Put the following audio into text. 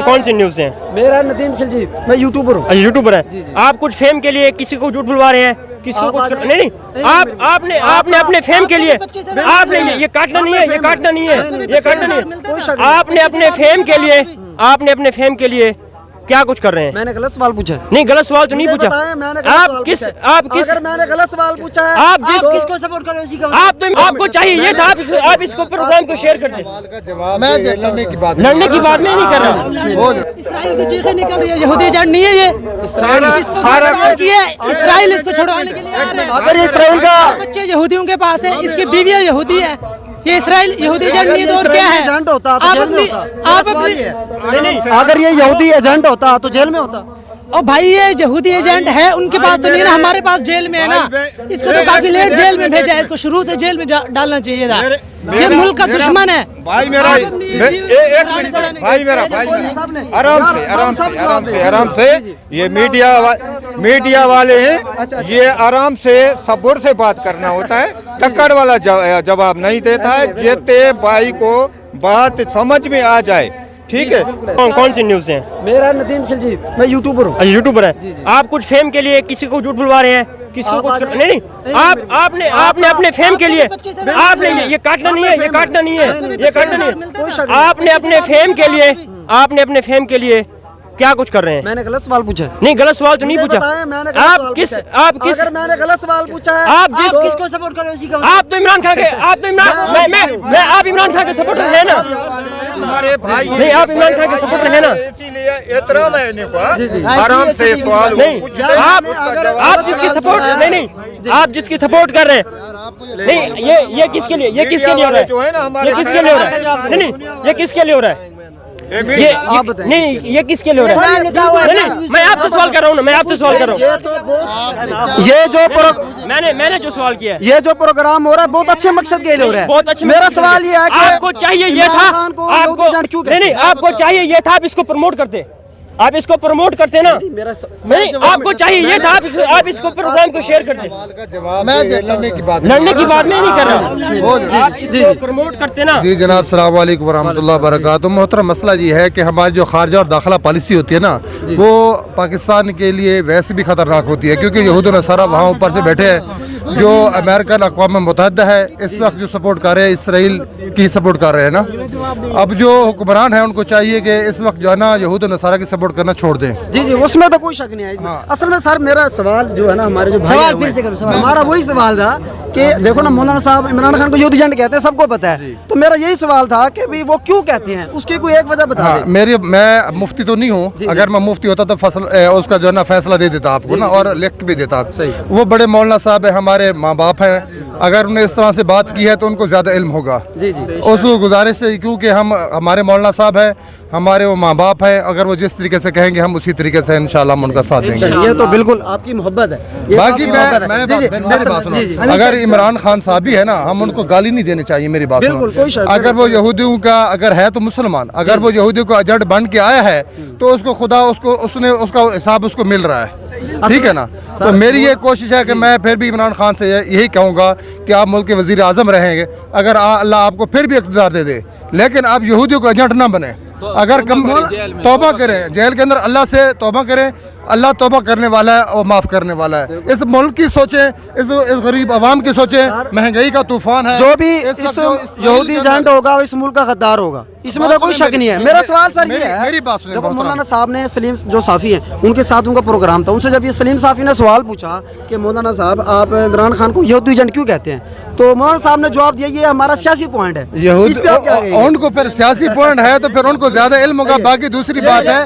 कौन सी न्यूज़ हैं? मेरा नदीम खिलजी, मैं यूट्यूबर हूँ। यूट्यूबर है। जी, जी। आप कुछ फेम के लिए किसी को झूठ बुलवा रहे हैं, किसको कुछ नहीं, आपने अपने फेम के लिए, आपने ये काटना नहीं है, ये काटना नहीं है, ये काटना नहीं है। आपने अपने फेम के लिए क्या कुछ कर रहे हैं? मैंने गलत सवाल पूछा है। नहीं, गलत सवाल तो नहीं पूछा। आप किस अगर मैंने गलत सवाल पूछा है, आप किसको सपोर्ट कर रहे हो? आपको चाहिए ये था, आप इसको प्रोग्राम को शेयर कर दें। मैं लड़ने की बात मैं नहीं कर रहा। इसराइल की चीखें निकल रही है, यहूदी एजेंट नहीं है ये। इसराइल इसको छुड़वाने के लिए आ रहे हैं। अगर इसराइल का बच्चे यहूदियों के पास है, इसकी बीवियां यहूदी है, ये इसराइल यहूदी एजेंट नहीं है तो और क्या है? एजेंट होता तो जेल में होता। आप अपनी अगर ये यहूदी एजेंट होता तो जेल में होता। और भाई ये यहूदी एजेंट है, उनके पास तो नहीं है ना, हमारे पास जेल में है ना। इसको तो काफी लेट जेल में भेजा है, इसको शुरू से जेल में डालना चाहिए था। ये मुल्क का दुश्मन है। भाई मेरा एक मिनट, भाई मेरा आराम से ये मीडिया वाले हैं, ये आराम से सब्र से बात करना होता है। टक्कर वाला जवाब नहीं देता है, जेते भाई को बात समझ में आ जाए, ठीक है। कौन सी न्यूज़ हैं? मेरा नदीम खिलजी, मैं यूट्यूबर हूँ। यूट्यूबर है। आप कुछ फेम के लिए किसी को झूठ बुलवा रहे हैं, किसको कुछ नहीं, आपने अपने फेम के लिए, आपने ये काटना नहीं है, ये काटना नहीं है, ये काटना नहीं है। आपने अपने फेम के लिए क्या कुछ कर रहे हैं? मैंने गलत सवाल पूछा है। नहीं, गलत सवाल तो नहीं पूछा। आप किस अगर मैंने गलत सवाल पूछा है, आप किसको सपोर्ट कर रहे हो? आप तो इमरान खान के, आप इमरान खान के सपोर्टर है ना? हमारे भाई नहीं, आप इमरान खान के सपोर्टर है ना? इसीलिए एहतराम है इनको, आराम से सवाल नहीं, आप जिसकी सपोर्ट नहीं, आप जिसकी सपोर्ट कर रहे हैं, नहीं, ये किसके लिए, ये किसके लिए हो रहा है? ये किसके लिए हो रहा है? नहीं, ये किसके लिए हो रहा है? नहीं, ये किसके लिए हो रहा है? नहीं, मैं आपसे सवाल कर रहा हूँ ना, मैं आपसे सवाल कर रहा हूँ। ये जो मैंने जो सवाल किया है, ये जो प्रोग्राम हो रहा है बहुत अच्छे मकसद के लिए हो रहा है। बहुत अच्छे। मेरा सवाल ये है कि आपको चाहिए ये था, आपको चाहिए ये था, आप इसको प्रमोट करते, आप इसको प्रमोट करते ना। नहीं, आपको चाहिए ये था, आप इसको प्रोग्राम को शेयर करते। मैं लड़ने की बात मैं नहीं कर रहा। आप इसको प्रमोट करते ना। जी जनाब, अस्सलाम वालेकुम वरहमतुल्लाहि वबरकातुहू। मोहतरम, मसला ये है कि हमारी जो खारजा और दाखिला पॉलिसी होती है ना, वो पाकिस्तान के लिए वैसे भी खतरनाक होती है, क्योंकि यहूद नसारा वहाँ ऊपर से बैठे हैं। जो अमेरिकन अक़वाम मुत्तहिदा है इस वक्त जो सपोर्ट कर रहे हैं, इसराइल की सपोर्ट कर रहे हैं ना। अब जो हुक्मरान है उनको चाहिए कि इस वक्त जो है ना यहूद नसारा की सपोर्ट करना छोड़ दें। जी, उसमें तो कोई शक नहीं है। असल में सर मेरा सवाल जो है ना, हमारे जो सवाल फिर से करो, हमारा वही सवाल था कि देखो ना, मौलाना साहब इमरान खान को यहूदी एजेंट कहते हैं, सबको पता है। तो मेरा यही सवाल था कि भाई वो क्यों कहते हैं, उसकी कोई एक वजह बता दें। मैं मुफ्ती तो नहीं हूँ, अगर मैं मुफ्ती होता तो उसका जो है ना फैसला दे देता आपको ना, और लिख भी देता। वो बड़े मौलाना साहब है, हमारे माँ बाप हैं, अगर उन्होंने इस तरह से बात की है तो उनको ज़्यादा इल्म होगा। उस गुजारिश से, क्योंकि हमारे मौलाना साहब है, हमारे वो माँ बाप है, अगर वो जिस तरीके से कहेंगे हम उसी तरीके से इंशाल्लाह हम उनका साथ देंगे। ये तो बिल्कुल आपकी मोहब्बत है। बाकी मेरी बात सुनो, अगर इमरान खान साहब भी है ना, हम उनको गाली नहीं देनी चाहिए। मेरी बात सुनो, अगर वो यहूदियों का अगर है तो मुसलमान, अगर वो यहूदियों को एजेंट बन के आया है तो उसको खुदा उसका हिसाब उसको मिल रहा है, ठीक है ना। तो मेरी ये कोशिश है कि मैं फिर भी इमरान खान से यही कहूँगा कि आप मुल्क के वज़ीर आज़म रहेंगे, अगर अल्लाह आपको फिर भी इक़्तिदार दे दे, लेकिन आप यहूदियों को एजेंट ना बने। अगर तौबा करें, जेल के अंदर अल्लाह से तौबा करें, अल्लाह तौबा करने वाला है और माफ़ करने वाला है। इस मुल्क की सोचें, इस गरीब आवाम की सोचें। महंगाई का तूफान है, जो भी इस यहूदी एजेंट होगा वो इस मुल्क का गद्दार होगा, इसमें तो कोई शक नहीं है। मेरा सवाल सर ये है, मेरी बात देखो मौलाना साहब ने सलीम जो साफ़ी हैं उनके साथ उनका प्रोग्राम था, उनसे जब ये सलीम साफ़ी ने सवाल पूछा कि मौलाना साहब आप इमरान खान को यहूदी एजेंट क्यों कहते हैं, तो मौलाना साहब ने जवाब दिया ये हमारा सियासी पॉइंट है। उनको फिर सियासी पॉइंट है तो फिर उनको ज़्यादा इल्म होगा। बाकी दूसरी बात है